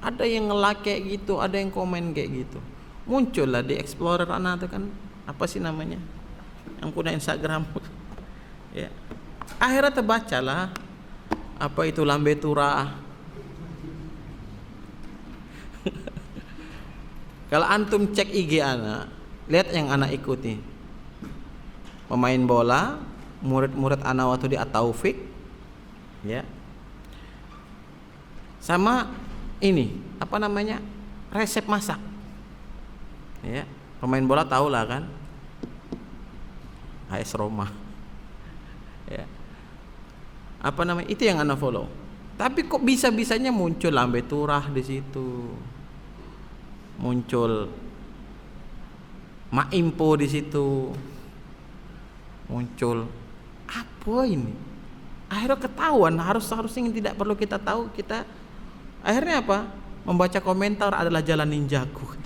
ada yang nge-like kayak gitu, ada yang komen kayak gitu. Muncullah di explorer ana itu kan apa sih namanya? Yang punya Instagram. Ya. Akhirnya terbacalah apa itu lambe turah. Kalau antum cek IG ana, lihat yang ana ikuti. Pemain bola, murid-murid ana waktu di At-Taufik, ya. Sama ini, apa namanya? Resep masak. Ya, pemain bola tahu lah kan? AS Roma. Ya. Apa namanya? Itu yang ana follow. Tapi kok bisa-bisanya muncul lambe turah di situ. Muncul Maimpo di situ. Muncul apa ini? Akhirnya ketahuan, harusnya yang tidak perlu kita tahu, kita akhirnya apa? Membaca komentar adalah jalan ninjaku.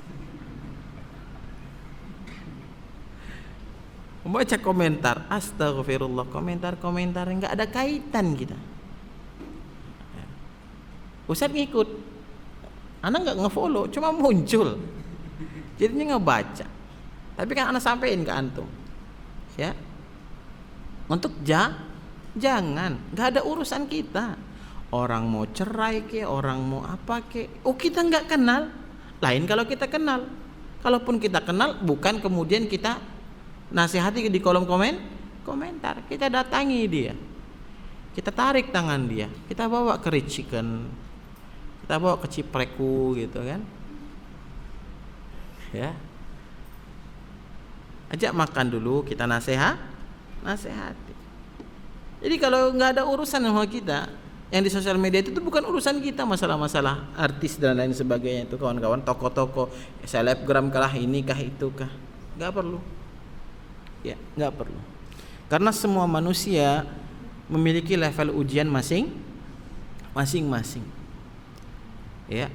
Membaca komentar, astagfirullah, komentar-komentar yang nggak ada kaitan kita. Ustaz ngikut, anak nggak ngefollow, cuma muncul, jadinya ngebaca. Tapi kan ana sampein ke antum. Ya. Untuk jangan, nggak ada urusan kita. Orang mau cerai ke, orang mau apa ke, kita nggak kenal. Lain kalau kita kenal. Kalaupun kita kenal, bukan kemudian kita nasihati di kolom komentar. Kita datangi dia, kita tarik tangan dia, kita bawa ke Chicken, kita bawa ke Cipreku gitu kan. Ya. Ajak makan dulu, kita nasihati. Jadi kalau nggak ada urusan sama kita, yang di sosial media itu bukan urusan kita, masalah-masalah artis dan lain sebagainya itu kawan-kawan, toko-toko, selebgram kah, ini kah, itu kah, nggak perlu. Ya, nggak perlu. Karena semua manusia memiliki level ujian masing-masing. Ya.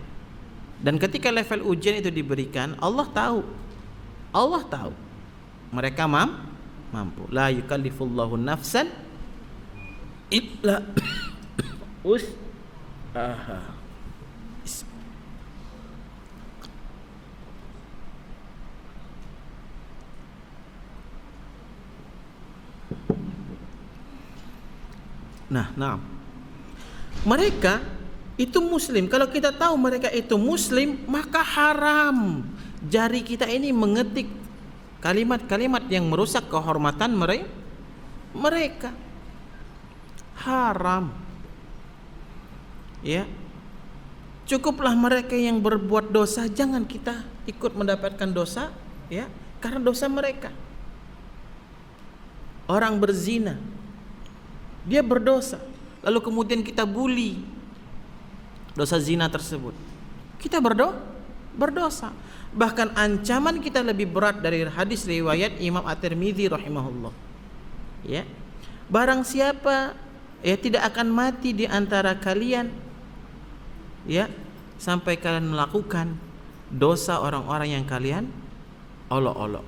Dan ketika level ujian itu diberikan, Allah tahu mereka mampu. La yukallifullahu nafsan illa usaha. Nah, mereka itu muslim. Kalau kita tahu mereka itu muslim, maka haram jari kita ini mengetik kalimat-kalimat yang merusak kehormatan mereka. Haram. Ya. Cukuplah mereka yang berbuat dosa, jangan kita ikut mendapatkan dosa, ya, karena dosa mereka. Orang berzina, dia berdosa, lalu kemudian kita bully dosa zina tersebut, kita berdosa. Bahkan ancaman kita lebih berat dari hadis riwayat Imam At-Tirmidzi rahimahullah. Ya. Barang siapa tidak akan mati di antara kalian, ya, sampai kalian melakukan dosa orang-orang yang kalian olok-olok.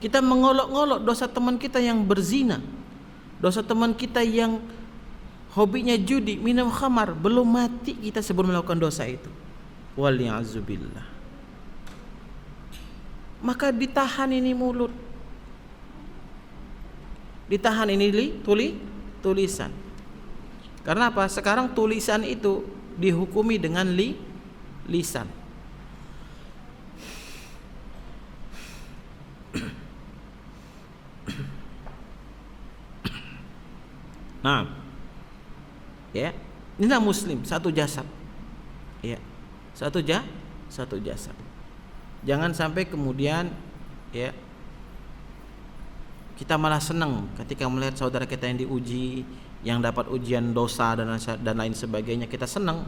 Kita mengolok-olok dosa teman kita yang berzina, dosa teman kita yang hobinya judi, minum khamar, belum mati kita sebelum melakukan dosa itu. Waliya'zubillah. Maka ditahan ini mulut, ditahan ini tulisan. Karena apa? Sekarang tulisan itu dihukumi dengan lisan. Nah, ya, inilah muslim, satu jasad. Ya, satu jasad. Jangan sampai kemudian, ya, kita malah senang ketika melihat saudara kita yang diuji, yang dapat ujian dosa dan lain sebagainya, kita senang.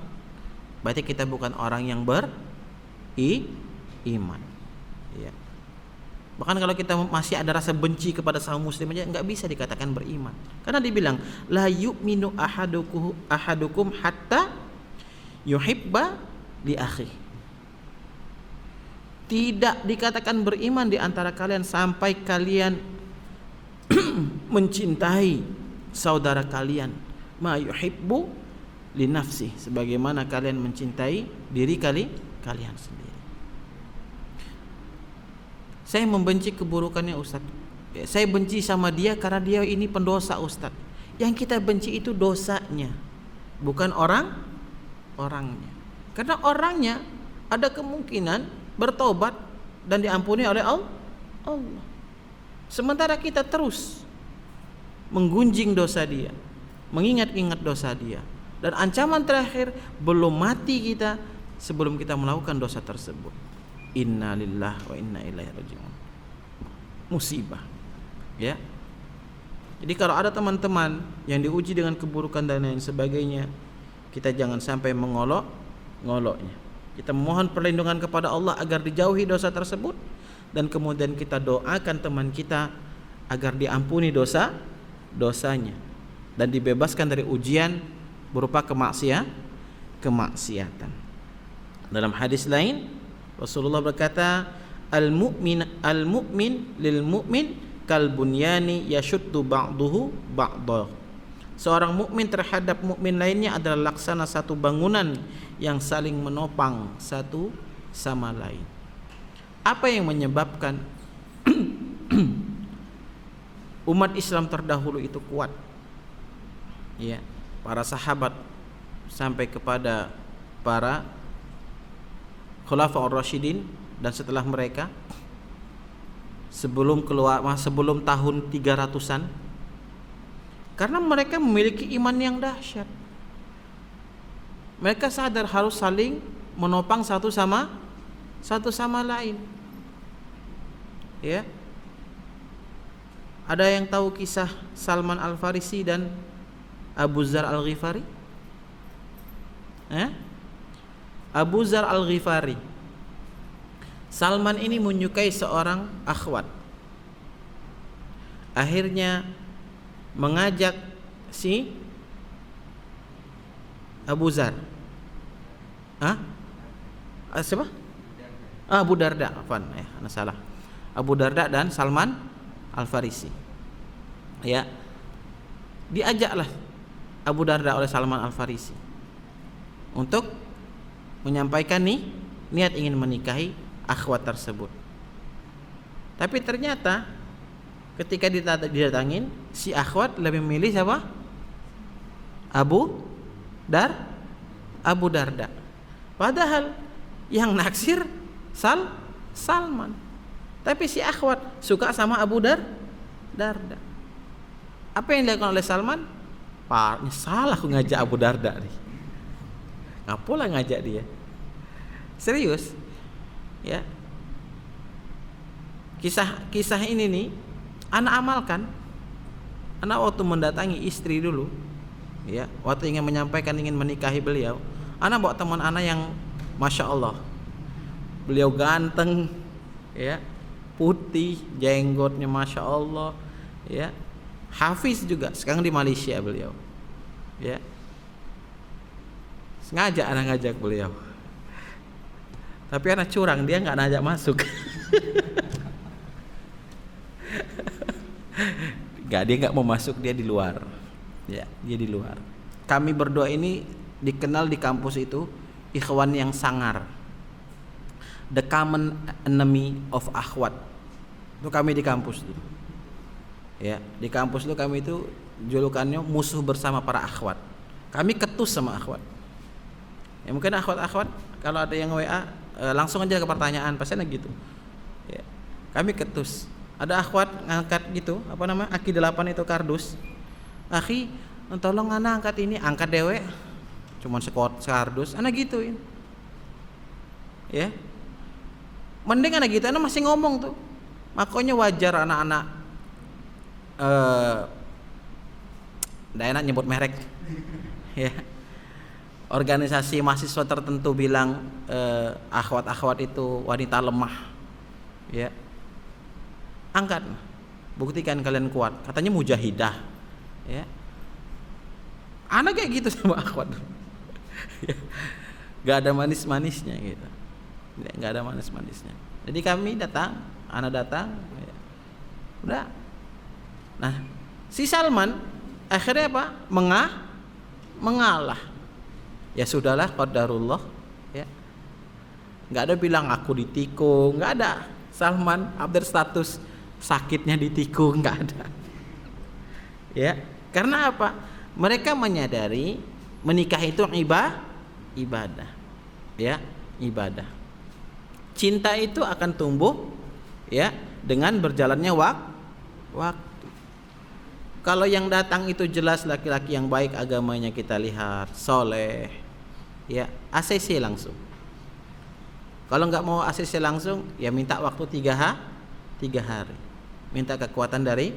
Berarti kita bukan orang yang beriman. Ya. Bahkan kalau kita masih ada rasa benci kepada sesama muslim aja nggak bisa dikatakan beriman. Karena dibilang la yu'minu ahadukum hatta yuhibba li akhi. Tidak dikatakan beriman di antara kalian sampai kalian mencintai saudara kalian ma yuhibbu li nafsi, sebagaimana kalian mencintai diri kalian sendiri. Saya membenci keburukannya Ustaz. Saya benci sama dia karena dia ini pendosa Ustaz. Yang kita benci itu dosanya, bukan orangnya. Karena orangnya ada kemungkinan bertobat dan diampuni oleh Allah. Sementara kita terus menggunjing dosa dia, mengingat-ingat dosa dia, dan ancaman terakhir belum mati kita sebelum kita melakukan dosa tersebut. Inna lillahi wa inna ilaihi raji'un. Musibah. Ya. Jadi kalau ada teman-teman yang diuji dengan keburukan dan lain sebagainya, kita jangan sampai mengolok-ngoloknya. Kita memohon perlindungan kepada Allah agar dijauhi dosa tersebut, dan kemudian kita doakan teman kita agar diampuni dosanya dan dibebaskan dari ujian berupa kemaksiatan. Dalam hadis lain Rasulullah berkata, al-mu'min lil mu'min kal bunyani yashuddu ba'duhu ba'dah. Seorang mukmin terhadap mukmin lainnya adalah laksana satu bangunan yang saling menopang satu sama lain. Apa yang menyebabkan umat Islam terdahulu itu kuat? Ya, para sahabat sampai kepada para Khulafaur Rasyidin dan setelah mereka, sebelum tahun 300-an, karena mereka memiliki iman yang dahsyat. Mereka sadar harus saling menopang satu sama lain. Ya. Ada yang tahu kisah Salman Al-Farisi dan Abu Dzar Al-Ghifari? Abu Dzar Al-Ghifari. Salman ini menyukai seorang akhwat. Akhirnya mengajak si Abu Dzar. Siapa? Abu Darda, salah. Abu Darda dan Salman Al-Farisi. Ya. Diajaklah Abu Darda oleh Salman Al-Farisi untuk menyampaikan niat ingin menikahi akhwat tersebut. Tapi ternyata ketika didatangin, si akhwat lebih memilih siapa? Abu Darda. Padahal yang naksir Salman. Tapi si akhwat suka sama Abu Darda. Apa yang dilakukan oleh Salman? Salah aku ngajak Abu Darda nih. Ngapalah ngajak dia? Serius? Ya. Kisah ini nih anak amalkan. Anak waktu mendatangi istri dulu, ya, waktu ingin menikahi beliau, anak bawa teman anak yang Masya Allah, beliau ganteng, ya, putih, jenggotnya Masya Allah, ya, hafiz juga, sekarang di Malaysia beliau, ya. Sengaja anak ngajak beliau, tapi anak curang, dia nggak ngajak masuk. Dia nggak mau masuk, dia di luar, ya, dia di luar. Kami berdua ini dikenal di kampus itu ikhwan yang sangar, the common enemy of akhwat. Itu kami di kampus itu, ya, di kampus itu kami itu julukannya musuh bersama para akhwat. Kami ketus sama akhwat. Ya, mungkin akhwat kalau ada yang WA langsung aja ke pertanyaan, pasti gitu. Ya, kami ketus. Ada akhwat ngangkat gitu, Aki 8 itu kardus. Akhi, tolong ana angkat ini, angkat dewe. Cuman sekardus, ana gituin. Ya. Mending ana gitu, ana masih ngomong tuh. Makanya wajar anak-anak nggak enak nyebut merek. Ya. Organisasi mahasiswa tertentu bilang akhwat-akhwat itu wanita lemah. Ya. Angkat, buktikan kalian kuat. Katanya mujahidah, ya. Anak kayak gitu sama akhwat. Gak ada manis-manisnya gitu. Gak ada manis-manisnya. Jadi kami datang, anak datang, ya. Udah. Nah, si Salman akhirnya apa? Mengalah. Ya sudahlah, qadarullah, ya. Gak ada bilang aku ditikung, gak ada. Salman update status sakitnya ditikung, nggak ada, ya. Karena apa? Mereka menyadari menikah itu ibadah, ya, ibadah. Cinta itu akan tumbuh, ya, dengan berjalannya waktu. Kalau yang datang itu jelas laki-laki yang baik agamanya, kita lihat soleh, ya, ACC langsung. Kalau nggak mau ACC langsung, ya minta waktu 3 hari. Minta kekuatan dari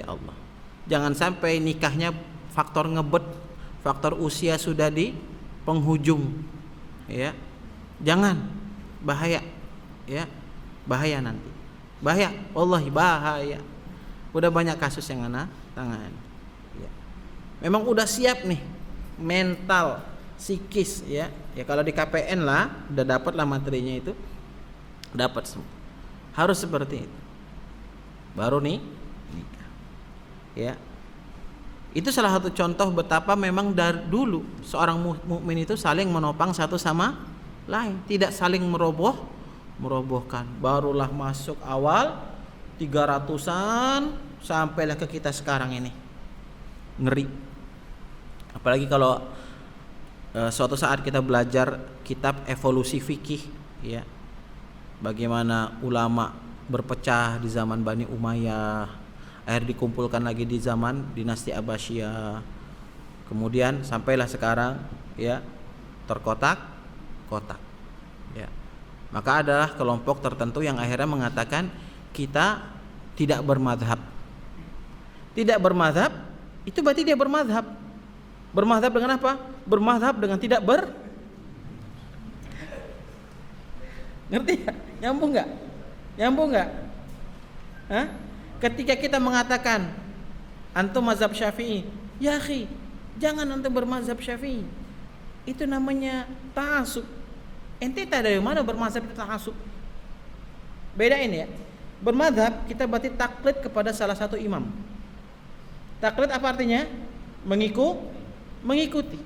Allah. Jangan sampai nikahnya faktor ngebet, faktor usia sudah di penghujung, ya. Jangan, bahaya, ya, bahaya nanti, bahaya, wallahi bahaya. Udah banyak kasus yang ana tangani, ya. Memang udah siap nih, mental, psikis, ya. Ya kalau di KPN lah, udah dapat lah materinya itu, dapat semua. Harus seperti itu. Baru nih nikah, ya. Itu salah satu contoh betapa memang dari dulu seorang mukmin itu saling menopang satu sama lain, tidak saling merobohkan. Barulah masuk awal 300-an sampailah ke kita sekarang ini. Ngeri. Apalagi kalau suatu saat kita belajar kitab evolusi fikih, ya. Bagaimana ulama berpecah di zaman Bani Umayyah, akhirnya dikumpulkan lagi di zaman dinasti Abbasiyah. Kemudian sampailah sekarang, ya, terkotak-kotak. Ya. Maka adalah kelompok tertentu yang akhirnya mengatakan kita tidak bermadhab. Tidak bermadhab itu berarti dia bermadhab. Bermadhab dengan apa? Bermadhab dengan tidak ngerti ya? Nyambung nggak? Nyambung nggak? Hah? Ketika kita mengatakan antum mazhab Syafi'i, ya akhi, jangan antum bermazhab Syafi'i. Itu namanya ta'assub. Ente tak dari mana bermazhab itu ta'assub? Bedain ya. Bermazhab kita berarti taklid kepada salah satu imam. Taklid apa artinya? Mengikuti.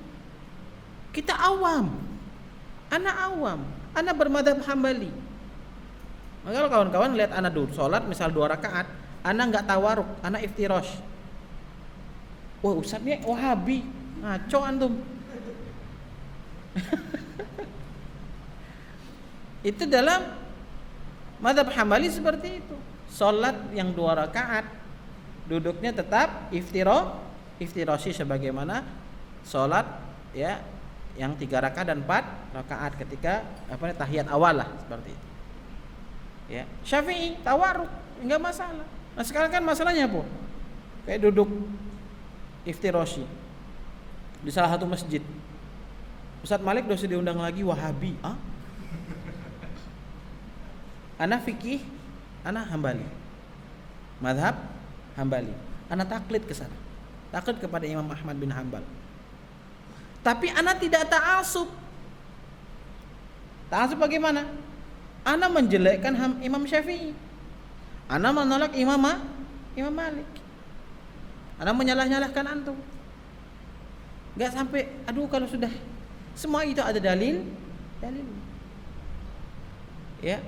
Kita awam. Ana bermadzhab Hambali. Maka kalau kawan-kawan lihat ana dulu salat misal 2 rakaat, ana enggak tawaruk, ana iftirash. Wah, ustadznya Wahabi. Ngaco antum. Itu dalam madzhab Hambali seperti itu. Salat yang 2 rakaat duduknya tetap iftirashi sebagaimana salat, ya, yang 3 rakaat dan 4 rakaat ketika tahiyat awal lah, seperti itu. Ya, Syafi'i tawarruk enggak masalah. Nah, sekarang kan masalahnya apa? Kayak duduk iftirashi di salah satu masjid. Ustaz Malik dosa diundang lagi Wahabi. Ana fikih, ana Hambali. Mazhab Hambali. Ana taklid ke sana. Taklid kepada Imam Ahmad bin Hanbal. Tapi ana tidak ta'assub. Ta'assub bagaimana? Ana menjelekkan Imam Syafi'i. Ana menolak Imam Malik. Ana menyalah-nyalahkan antum. Enggak sampai kalau sudah semua itu ada dalil. Ya.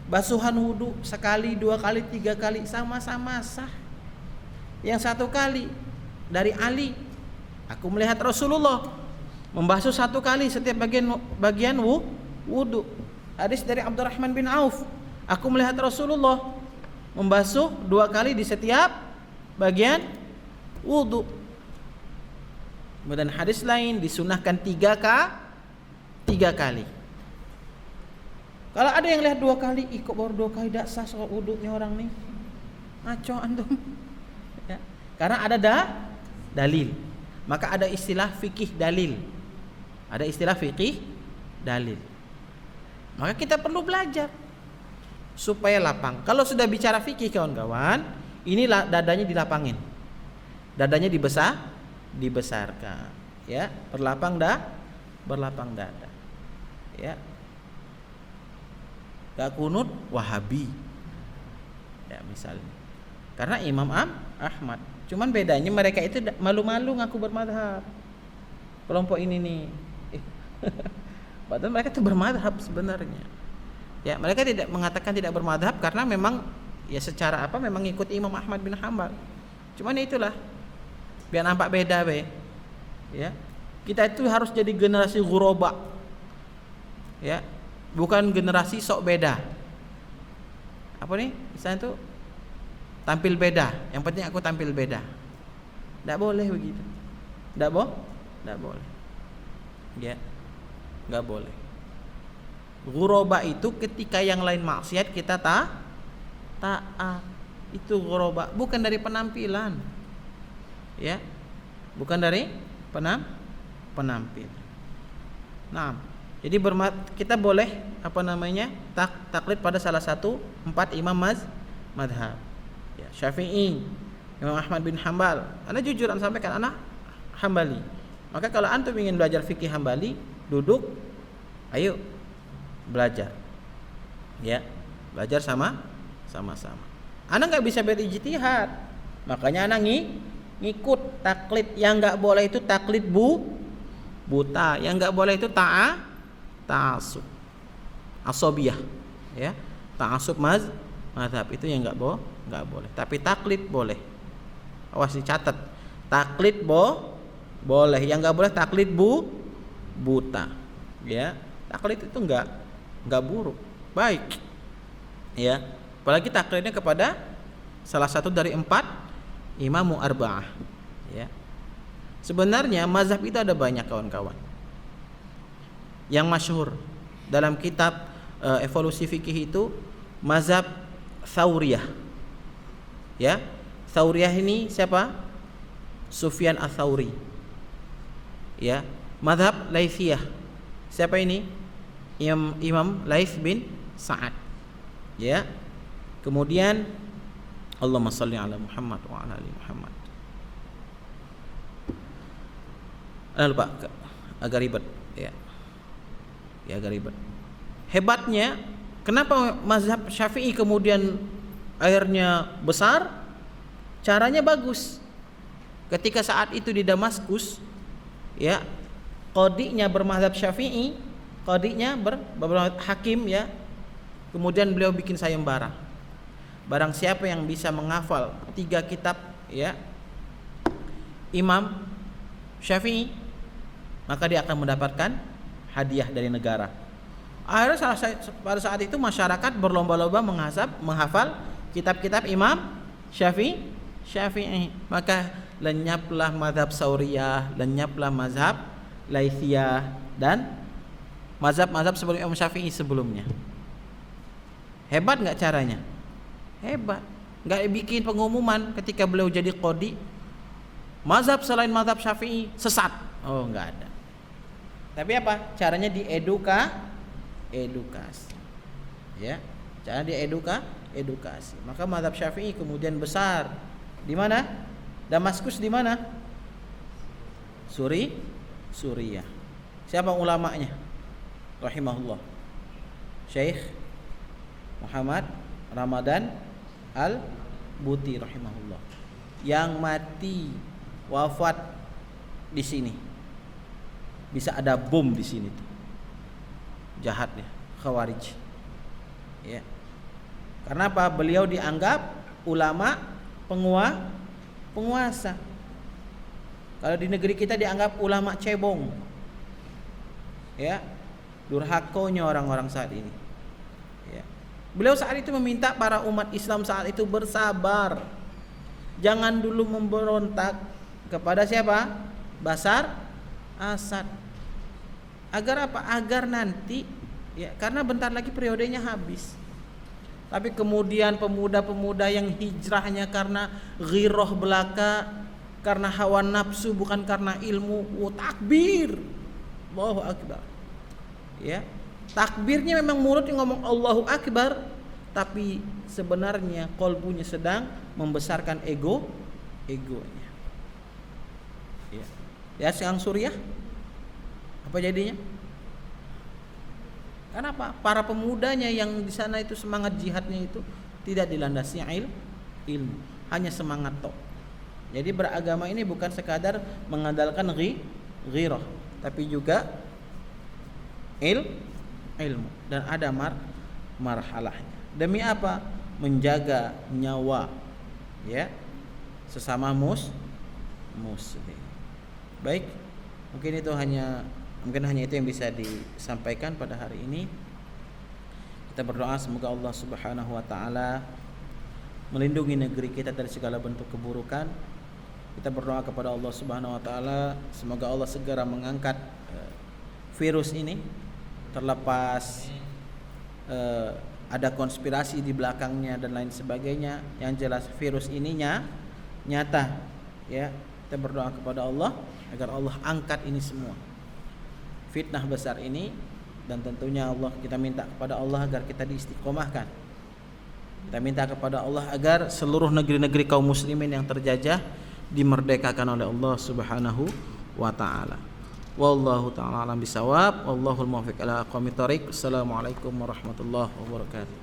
Basuhan wudu sekali, 2 kali, 3 kali sama-sama sah. Yang 1 kali dari Ali, aku melihat Rasulullah membasuh 1 kali setiap bagian wudu. Hadis dari Abdurrahman bin Auf, aku melihat Rasulullah membasuh 2 kali di setiap bagian wudu. Kemudian hadis lain disunahkan 3 kali. Kalau ada yang lihat 2 kali, kok baru 2 kali dak sah soal wudunya orang nih. Ngaco antum. Ya. Karena ada dalil. Maka ada istilah fikih dalil. Maka kita perlu belajar supaya lapang. Kalau sudah bicara fikih kawan-kawan, ini dadanya dilapangin. Dadanya dibesarkan. Ya, berlapang dada. Ya. Gak kunut Wahabi, ya misalnya. Karena Imam Ahmad. Cuman bedanya mereka itu malu-malu ngaku bermadhab. Kelompok ini nih. Padahal mereka itu bermadhab sebenarnya. Ya, mereka tidak mengatakan tidak bermadhab karena memang ya secara memang ikut Imam Ahmad bin Hanbal. Cuman itulah biar nampak beda ya. Kita itu harus jadi generasi ghuraba. Ya. Bukan generasi sok beda. Apa nih? Misalnya itu tampil beda. Yang penting aku tampil beda. Tidak boleh begitu. Tidak boleh. Ya, nggak boleh. Ghuraba itu ketika yang lain maksiat kita taat. Itu ghuraba, bukan dari penampilan. Ya, bukan dari penampilan. Nah. Jadi kita boleh taklid pada salah satu 4 imam mazhab. Ya, Syafi'i, Imam Ahmad bin Hanbal. Ana jujur sampaikan ana Hambali. Maka kalau antum ingin belajar fikih Hambali, duduk, ayo belajar. Ya, belajar sama-sama. Ana enggak bisa berijtihad. Makanya ana ngikut taklid. Yang enggak boleh itu taklid buta. Yang enggak boleh itu ta'assub. asobiyah, ya. Ta'assub mazhab itu yang nggak boleh. Tapi taklid boleh. Awas dicatat. Taklid boleh. Yang nggak boleh taklid buta. Ya. Taklid itu nggak buruk, baik. Ya. Apalagi taklidnya kepada salah satu dari 4 imamu arba'ah. Ya. Sebenarnya mazhab itu ada banyak, kawan-kawan. Yang masyhur dalam kitab evolusi fikih itu mazhab Tsauriyah. Ya. Tsauriyah ini siapa? Sufyan Ats-Tsauri. Ya. Mazhab Laitsiyah. Siapa ini? Imam Laits bin Sa'ad. Ya. Kemudian Allahumma shalli ala Muhammad wa ala ali Muhammad. Lupa, agak ribet, ya. Ya, agak ribet. Hebatnya, kenapa mazhab Syafi'i kemudian akhirnya besar? Caranya bagus. Ketika saat itu di Damaskus, ya, qadhinya bermazhab Syafi'i, qadhinya bermazhab hakim, ya. Kemudian beliau bikin sayembara. Barang siapa yang bisa menghafal 3 kitab, ya, Imam Syafi'i, maka dia akan mendapatkan hadiah dari negara. Akhirnya pada saat itu masyarakat berlomba-lomba menghafal kitab-kitab Imam Syafi'i. Maka lenyaplah mazhab Tsauriyah, lenyaplah mazhab Laitsiyah dan mazhab-mazhab sebelum Imam Syafi'i sebelumnya. Hebat nggak caranya? Hebat. Nggak bikin pengumuman ketika beliau jadi qadhi, mazhab selain mazhab Syafi'i sesat. Oh, nggak ada. Tapi apa? Caranya edukasi. Ya, cara edukasi. Maka mazhab Syafi'i kemudian besar. Di mana? Damaskus di mana? Suriah. Siapa ulamanya? Rahimahullah. Syekh Muhammad Ramadan Al-Buti rahimahullah. Yang mati wafat di sini. Bisa ada bom di sini tuh. Jahatnya Khawarij. Ya. Karena apa? Beliau dianggap ulama penguasa. Kalau di negeri kita dianggap ulama cebong. Ya. Durhakonya orang-orang saat ini. Ya. Beliau saat itu meminta para umat Islam saat itu bersabar. Jangan dulu memberontak kepada siapa? Bashar Asad. Agar apa? Agar nanti, ya, karena bentar lagi periodenya habis. Tapi kemudian pemuda-pemuda yang hijrahnya karena ghirah belaka, karena hawa nafsu, bukan karena ilmu. Takbir, Allahu Akbar. Ya, takbirnya memang mulutnya ngomong Allahu Akbar, tapi sebenarnya kolbunya sedang membesarkan egonya. Ya, ya, sekarang Suriah apa jadinya? Kenapa? Para pemudanya yang di sana itu semangat jihadnya itu tidak dilandasi ilmu, hanya semangat tok. Jadi beragama ini bukan sekadar mengandalkan ghirah, tapi juga ilmu, dan ada marhalahnya. Demi apa? Menjaga nyawa, ya, sesama muslim. Baik, mungkin hanya itu yang bisa disampaikan pada hari ini. Kita berdoa semoga Allah Subhanahu wa taala melindungi negeri kita dari segala bentuk keburukan. Kita berdoa kepada Allah Subhanahu wa taala semoga Allah segera mengangkat virus ini, terlepas ada konspirasi di belakangnya dan lain sebagainya. Yang jelas virus ininya nyata, ya. Kita berdoa kepada Allah agar Allah angkat ini semua, fitnah besar ini, dan tentunya kita minta kepada Allah agar kita diistiqomahkan. Kita minta kepada Allah agar seluruh negeri-negeri kaum muslimin yang terjajah dimerdekakan oleh Allah Subhanahu wa taala. Wallahu taala alam bisawab. Wallahul muwaffiq ila aqwamit thoriq. Assalamualaikum warahmatullahi wabarakatuh.